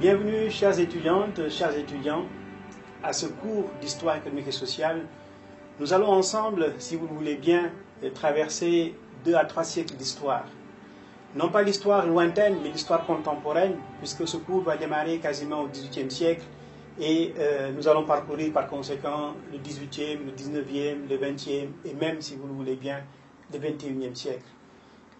Bienvenue, chères étudiantes, chers étudiants, à ce cours d'histoire économique et sociale. Nous allons ensemble, si vous le voulez bien, traverser 2 à 3 siècles d'histoire. Non pas l'histoire lointaine, mais l'histoire contemporaine, puisque ce cours va démarrer quasiment au XVIIIe siècle et nous allons parcourir par conséquent le XVIIIe, le XIXe, le XXe et même, si vous le voulez bien, le XXIe siècle.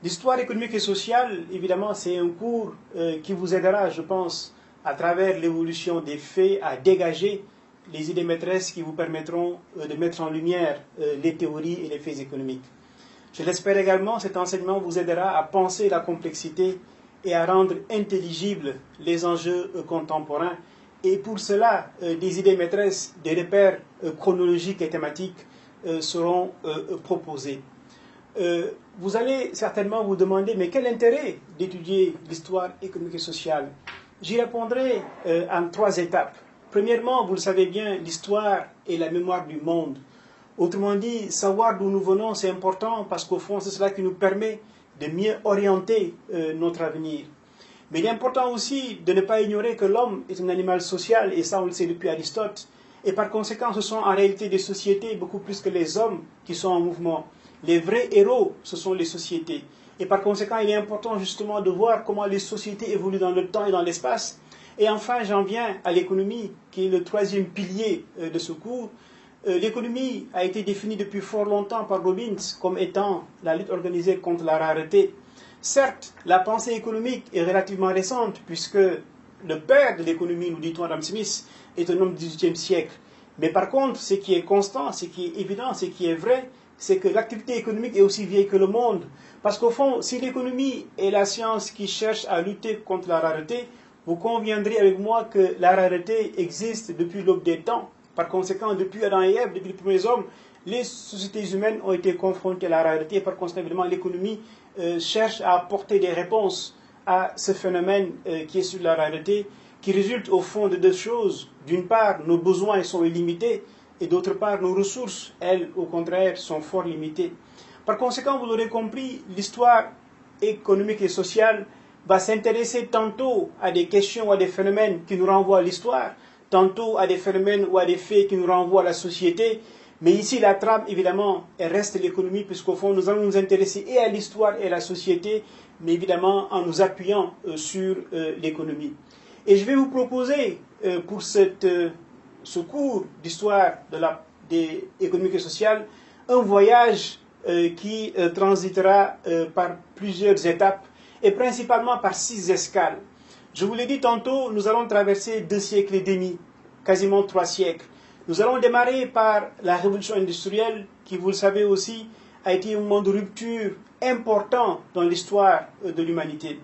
L'histoire économique et sociale, évidemment, c'est un cours qui vous aidera, je pense, à travers l'évolution des faits, à dégager les idées maîtresses qui vous permettront de mettre en lumière les théories et les faits économiques. Je l'espère également, cet enseignement vous aidera à penser la complexité et à rendre intelligibles les enjeux contemporains. Et pour cela, des idées maîtresses, des repères chronologiques et thématiques seront proposés. Vous allez certainement vous demander, mais quel intérêt d'étudier l'histoire économique et sociale? J'y répondrai en 3 étapes. Premièrement, vous le savez bien, l'histoire est la mémoire du monde. Autrement dit, savoir d'où nous venons, c'est important parce qu'au fond, c'est cela qui nous permet de mieux orienter notre avenir. Mais il est important aussi de ne pas ignorer que l'homme est un animal social, et ça on le sait depuis Aristote. Et par conséquent, ce sont en réalité des sociétés beaucoup plus que les hommes qui sont en mouvement. Les vrais héros, ce sont les sociétés. Et par conséquent, il est important justement de voir comment les sociétés évoluent dans le temps et dans l'espace. Et enfin, j'en viens à l'économie, qui est le 3e pilier de ce cours. L'économie a été définie depuis fort longtemps par Robbins comme étant la lutte organisée contre la rareté. Certes, la pensée économique est relativement récente, puisque le père de l'économie, nous dit-on Adam Smith, est un homme du XVIIIe siècle. Mais par contre, ce qui est constant, ce qui est évident, ce qui est vrai, c'est que l'activité économique est aussi vieille que le monde. Parce qu'au fond, si l'économie est la science qui cherche à lutter contre la rareté, vous conviendrez avec moi que la rareté existe depuis l'aube des temps. Par conséquent, depuis Adam et Ève, depuis les premiers hommes, les sociétés humaines ont été confrontées à la rareté. Par conséquent, évidemment, l'économie cherche à apporter des réponses à ce phénomène qui est sur la rareté, qui résulte au fond de 2 choses. D'une part, nos besoins sont illimités, et d'autre part, nos ressources, elles, au contraire, sont fort limitées. Par conséquent, vous l'aurez compris, l'histoire économique et sociale va s'intéresser tantôt à des questions ou à des phénomènes qui nous renvoient à l'histoire, tantôt à des phénomènes ou à des faits qui nous renvoient à la société. Mais ici, la trame, évidemment, elle reste l'économie, puisqu'au fond, nous allons nous intéresser et à l'histoire et à la société, mais évidemment en nous appuyant sur l'économie. Et je vais vous proposer, pour ce cours d'histoire économique et sociale, un voyage qui transitera par plusieurs étapes et principalement par 6 escales. Je vous l'ai dit tantôt, nous allons traverser 2 siècles et demi, quasiment 3 siècles. Nous allons démarrer par la révolution industrielle, qui, vous le savez aussi, a été un moment de rupture important dans l'histoire de l'humanité.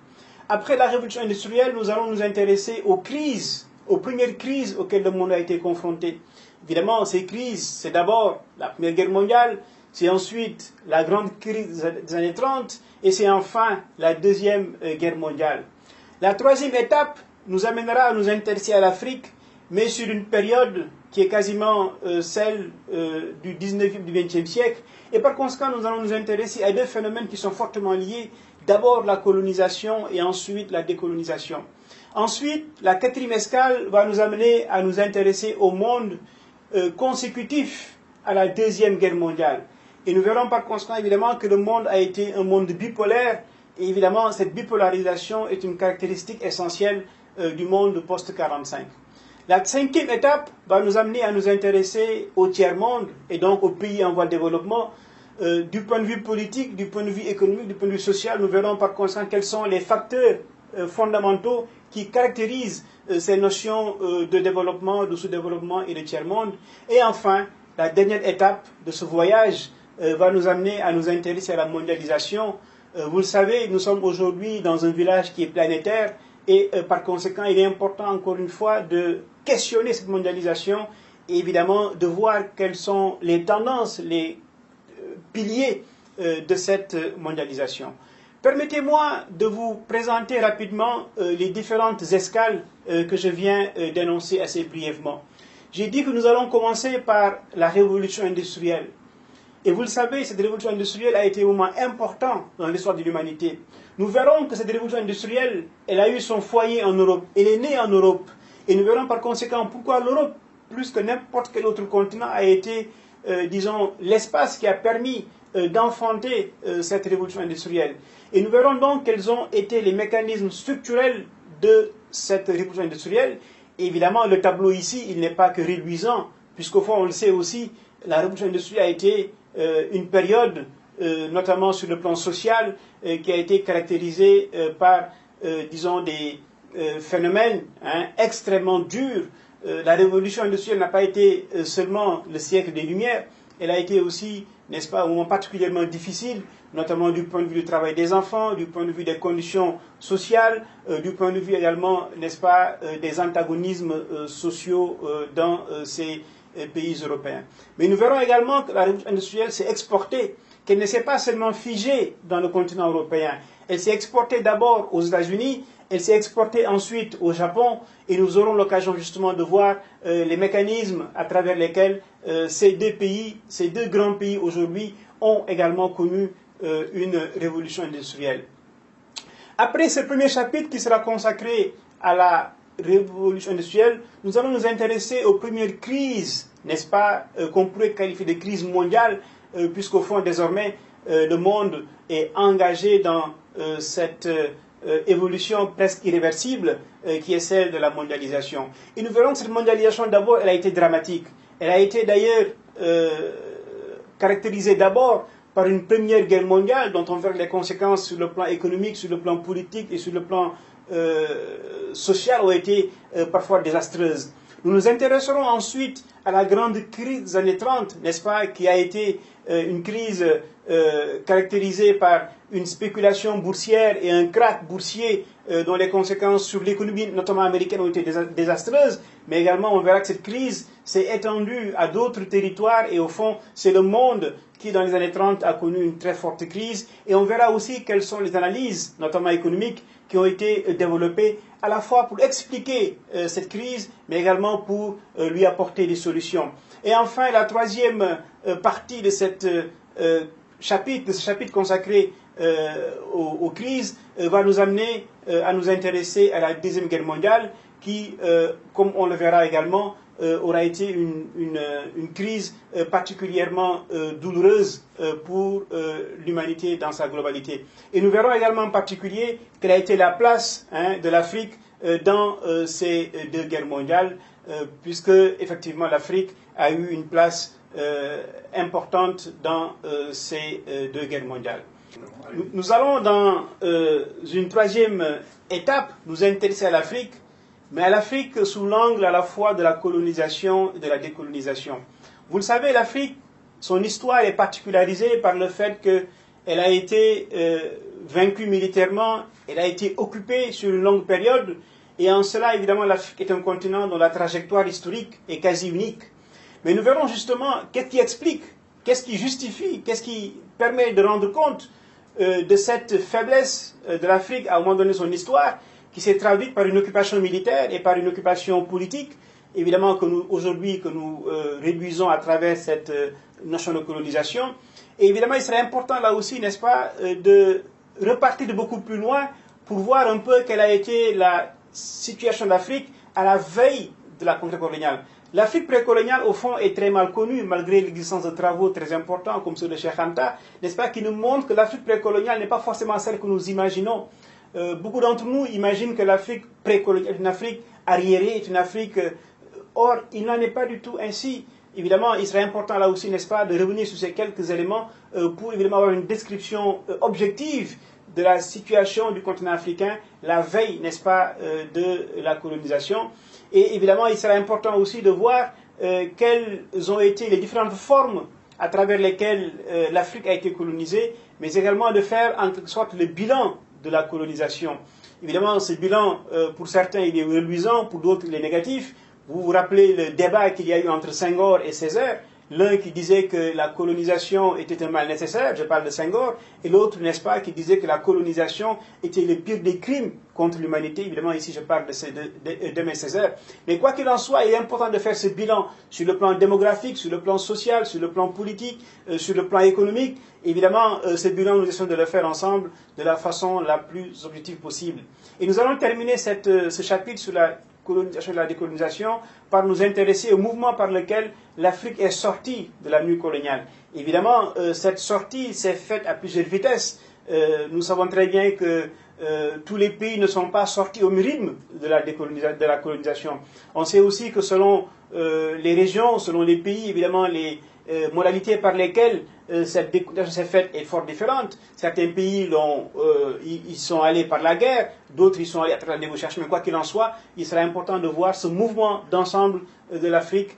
Après la révolution industrielle, nous allons nous intéresser aux premières crises auxquelles le monde a été confronté. Évidemment, ces crises, c'est d'abord la Première Guerre mondiale, c'est ensuite la grande crise des années 30, et c'est enfin la Deuxième Guerre mondiale. La 3e étape nous amènera à nous intéresser à l'Afrique, mais sur une période qui est quasiment celle du 19e, du 20e siècle. Et par conséquent, nous allons nous intéresser à 2 phénomènes qui sont fortement liés. D'abord la colonisation et ensuite la décolonisation. Ensuite, la 4e escale va nous amener à nous intéresser au monde consécutif à la Deuxième Guerre mondiale. Et nous verrons par conséquent évidemment que le monde a été un monde bipolaire. Et évidemment, cette bipolarisation est une caractéristique essentielle du monde post-45. La 5e étape va nous amener à nous intéresser au tiers-monde et donc aux pays en voie de développement. Du point de vue politique, du point de vue économique, du point de vue social, nous verrons par conséquent quels sont les facteurs fondamentaux qui caractérisent ces notions de développement, de sous-développement et de tiers-monde. Et enfin, la dernière étape de ce voyage va nous amener à nous intéresser à la mondialisation. Vous le savez, nous sommes aujourd'hui dans un village qui est planétaire et par conséquent, il est important encore une fois de questionner cette mondialisation et évidemment de voir quelles sont les tendances, les piliers de cette mondialisation. Permettez-moi de vous présenter rapidement les différentes escales que je viens d'énoncer assez brièvement. J'ai dit que nous allons commencer par la révolution industrielle. Et vous le savez, cette révolution industrielle a été un moment important dans l'histoire de l'humanité. Nous verrons que cette révolution industrielle, elle a eu son foyer en Europe. Elle est née en Europe. Et nous verrons par conséquent pourquoi l'Europe, plus que n'importe quel autre continent, a été, disons, l'espace qui a permis d'enfanter cette révolution industrielle. Et nous verrons donc quels ont été les mécanismes structurels de cette révolution industrielle. Et évidemment, le tableau ici, il n'est pas que réduisant, puisqu'au fond, on le sait aussi, la révolution industrielle a été une période, notamment sur le plan social, qui a été caractérisée par, disons, des phénomènes extrêmement durs. La révolution industrielle n'a pas été seulement le siècle des Lumières, elle a été aussi, n'est-ce pas, un moment particulièrement difficile, notamment du point de vue du travail des enfants, du point de vue des conditions sociales, du point de vue également, n'est-ce pas, des antagonismes sociaux dans ces pays européens. Mais nous verrons également que la révolution industrielle s'est exportée, qu'elle ne s'est pas seulement figée dans le continent européen. Elle s'est exportée d'abord aux États-Unis, elle s'est exportée ensuite au Japon, et nous aurons l'occasion justement de voir les mécanismes à travers lesquels ces deux grands pays aujourd'hui ont également connu une révolution industrielle. Après ce premier chapitre qui sera consacré à la révolution industrielle, nous allons nous intéresser aux premières crises, n'est-ce pas, qu'on pourrait qualifier de crise mondiale, puisqu'au fond, désormais, le monde est engagé dans cette évolution presque irréversible qui est celle de la mondialisation. Et nous verrons que cette mondialisation, d'abord, elle a été dramatique. Elle a été d'ailleurs caractérisée d'abord par une première guerre mondiale dont on verra les conséquences sur le plan économique, sur le plan politique et sur le plan social ont été parfois désastreuses. Nous nous intéresserons ensuite à la grande crise des années 30, n'est-ce pas, qui a été une crise caractérisée par une spéculation boursière et un krach boursier dont les conséquences sur l'économie, notamment américaine, ont été désastreuses, mais également on verra que cette crise s'est étendue à d'autres territoires et au fond, c'est le monde qui, dans les années 30, a connu une très forte crise. Et on verra aussi quelles sont les analyses, notamment économiques, qui ont été développées à la fois pour expliquer cette crise, mais également pour lui apporter des solutions. Et enfin, la troisième partie de ce chapitre consacré aux crises, va nous amener à nous intéresser à la Deuxième Guerre mondiale, qui, comme on le verra également, aura été une crise particulièrement douloureuse pour l'humanité dans sa globalité. Et nous verrons également en particulier quelle a été la place de l'Afrique dans ces deux guerres mondiales, puisque effectivement l'Afrique a eu une place importante dans ces deux guerres mondiales. Nous allons dans une troisième étape nous intéresser à l'Afrique, mais à l'Afrique sous l'angle à la fois de la colonisation et de la décolonisation. Vous le savez, l'Afrique, son histoire est particularisée par le fait qu'elle a été vaincue militairement, elle a été occupée sur une longue période, et en cela, évidemment, l'Afrique est un continent dont la trajectoire historique est quasi unique. Mais nous verrons justement qu'est-ce qui explique, qu'est-ce qui justifie, qu'est-ce qui permet de rendre compte de cette faiblesse de l'Afrique à un moment donné de son histoire, qui s'est traduite par une occupation militaire et par une occupation politique, évidemment que nous aujourd'hui que nous réduisons à travers cette notion de colonisation. Et évidemment, il serait important là aussi, n'est-ce pas, de repartir de beaucoup plus loin pour voir un peu quelle a été la situation d'Afrique à la veille de la conquête coloniale. L'Afrique précoloniale, au fond, est très mal connue, malgré l'existence de travaux très importants comme ceux de Cheikh Anta, n'est-ce pas, qui nous montrent que l'Afrique précoloniale n'est pas forcément celle que nous imaginons. Beaucoup d'entre nous imaginent que l'Afrique précoloniale est une Afrique arriérée, est une Afrique... or, il n'en est pas du tout ainsi. Évidemment, il serait important là aussi, n'est-ce pas, de revenir sur ces quelques éléments pour évidemment avoir une description objective de la situation du continent africain, la veille, n'est-ce pas, de la colonisation. Et évidemment, il serait important aussi de voir quelles ont été les différentes formes à travers lesquelles l'Afrique a été colonisée, mais également de faire en quelque sorte le bilan de la colonisation. Évidemment, ce bilan, pour certains, il est reluisant, pour d'autres, il est négatif. Vous vous rappelez le débat qu'il y a eu entre Senghor et Césaire, L'un qui disait que la colonisation était un mal nécessaire, je parle de Senghor, et l'autre, n'est-ce pas, qui disait que la colonisation était le pire des crimes contre l'humanité. Évidemment, ici, je parle de Césaire. Mais quoi qu'il en soit, il est important de faire ce bilan sur le plan démographique, sur le plan social, sur le plan politique, sur le plan économique. Évidemment, ce bilan, nous essayons de le faire ensemble de la façon la plus objective possible. Et nous allons terminer ce chapitre sur la colonisation et la décolonisation par nous intéresser au mouvement par lequel l'Afrique est sortie de la nuit coloniale. Évidemment, cette sortie s'est faite à plusieurs vitesses. Nous savons très bien que tous les pays ne sont pas sortis au rythme de la colonisation. On sait aussi que selon les régions, selon les pays, évidemment, les modalités par lesquelles cette décolonisation s'est faite est fort différente. Certains pays ils sont allés par la guerre, d'autres ils sont allés à travers la négociation. Mais quoi qu'il en soit, il sera important de voir ce mouvement d'ensemble de l'Afrique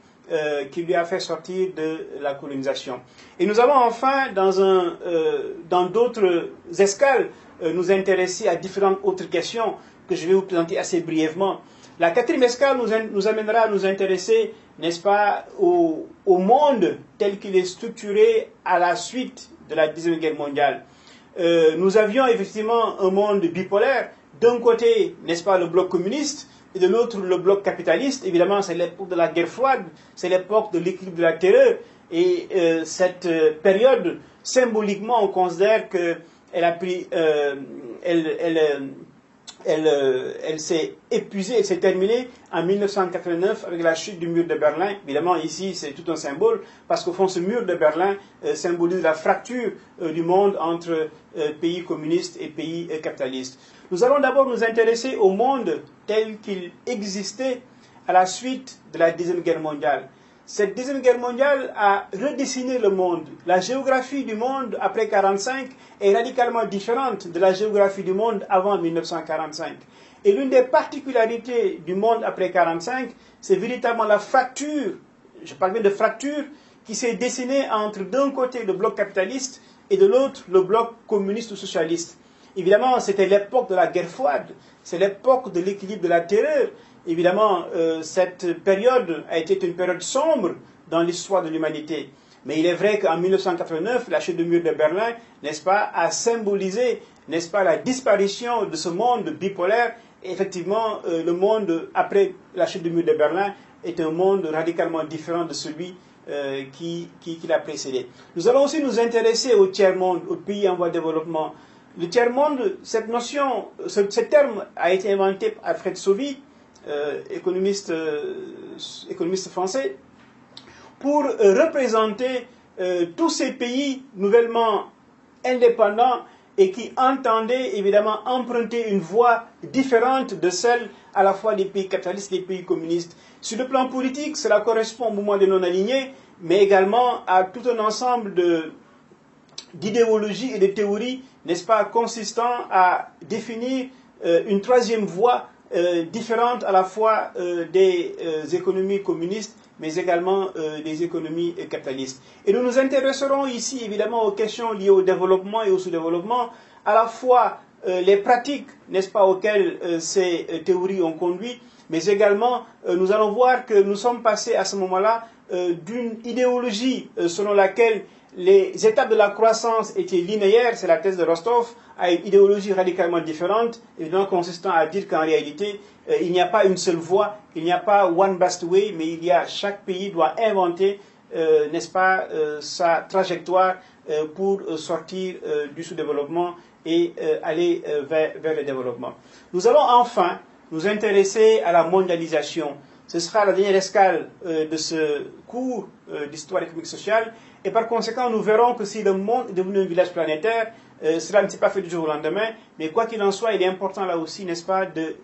qui lui a fait sortir de la colonisation. Et nous allons enfin, dans d'autres escales, nous intéresser à différentes autres questions que je vais vous présenter assez brièvement. La quatrième escale nous amènera à nous intéresser, n'est-ce pas, au monde tel qu'il est structuré à la suite de la Deuxième Guerre mondiale. Nous avions effectivement un monde bipolaire. D'un côté, n'est-ce pas, le bloc communiste, et de l'autre, le bloc capitaliste. Évidemment, c'est l'époque de la guerre froide, c'est l'époque de l'équilibre de la terreur. Et cette période, symboliquement, on considère qu'elle a pris, elle s'est épuisée, elle s'est terminée en 1989 avec la chute du mur de Berlin. Évidemment, ici, c'est tout un symbole, parce qu'au fond, ce mur de Berlin symbolise la fracture du monde entre pays communistes et pays capitalistes. Nous allons d'abord nous intéresser au monde tel qu'il existait à la suite de la Deuxième Guerre mondiale. Cette Deuxième Guerre mondiale a redessiné le monde. La géographie du monde après 1945 est radicalement différente de la géographie du monde avant 1945. Et l'une des particularités du monde après 1945, c'est véritablement la fracture, je parle bien de fracture, qui s'est dessinée entre d'un côté le bloc capitaliste et de l'autre le bloc communiste ou socialiste. Évidemment, c'était l'époque de la guerre froide, c'est l'époque de l'équilibre de la terreur. Évidemment, cette période a été une période sombre dans l'histoire de l'humanité. Mais il est vrai qu'en 1989, la chute du mur de Berlin, n'est-ce pas, a symbolisé, n'est-ce pas, la disparition de ce monde bipolaire. Et effectivement, le monde après la chute du mur de Berlin est un monde radicalement différent de celui qui l'a précédé. Nous allons aussi nous intéresser au tiers-monde, aux pays en voie de développement. Le tiers-monde, cette notion, ce terme a été inventé par Alfred Sauvy, économiste français, pour représenter tous ces pays nouvellement indépendants et qui entendaient évidemment emprunter une voie différente de celle à la fois des pays capitalistes et des pays communistes. Sur le plan politique, cela correspond au mouvement des non-alignés, mais également à tout un ensemble d'idéologies et de théories, n'est-ce pas, consistant à définir une troisième voie différente à la fois des économies communistes, mais également des économies capitalistes. Et nous nous intéresserons ici évidemment aux questions liées au développement et au sous-développement, à la fois les pratiques, n'est-ce pas, auxquelles ces théories ont conduit, mais également nous allons voir que nous sommes passés à ce moment-là d'une idéologie selon laquelle les étapes de la croissance étaient linéaires, c'est la thèse de Rostov, à une idéologie radicalement différente, évidemment consistant à dire qu'en réalité, il n'y a pas une seule voie, il n'y a pas one best way, mais chaque pays doit inventer, n'est-ce pas, sa trajectoire pour sortir du sous-développement et aller vers le développement. Nous allons enfin nous intéresser à la mondialisation. Ce sera la dernière escale de ce cours d'histoire économique et sociale. Et par conséquent, nous verrons que si le monde est devenu un village planétaire, cela ne s'est pas fait du jour au lendemain. Mais quoi qu'il en soit, il est important là aussi, n'est-ce pas, de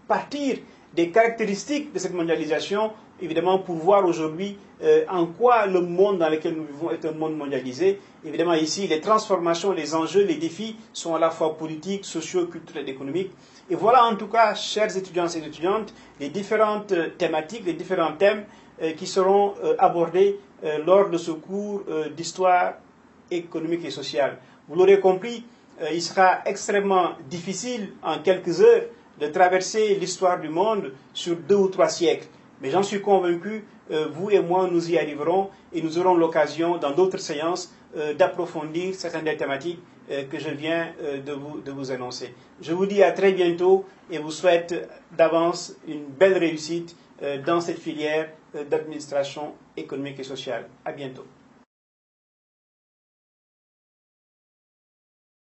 partir des caractéristiques de cette mondialisation, évidemment, pour voir aujourd'hui en quoi le monde dans lequel nous vivons est un monde mondialisé. Évidemment, ici, les transformations, les enjeux, les défis sont à la fois politiques, sociaux, culturels et économiques. Et voilà en tout cas, chers étudiants et étudiantes, les différentes thématiques, les différents thèmes qui seront abordés lors de ce cours d'histoire économique et sociale. Vous l'aurez compris, il sera extrêmement difficile en quelques heures de traverser l'histoire du monde sur 2 ou 3 siècles. Mais j'en suis convaincu, vous et moi, nous y arriverons et nous aurons l'occasion, dans d'autres séances, d'approfondir certaines des thématiques que je viens de vous annoncer. Je vous dis à très bientôt et vous souhaite d'avance une belle réussite dans cette filière d'administration économique et sociale. À bientôt.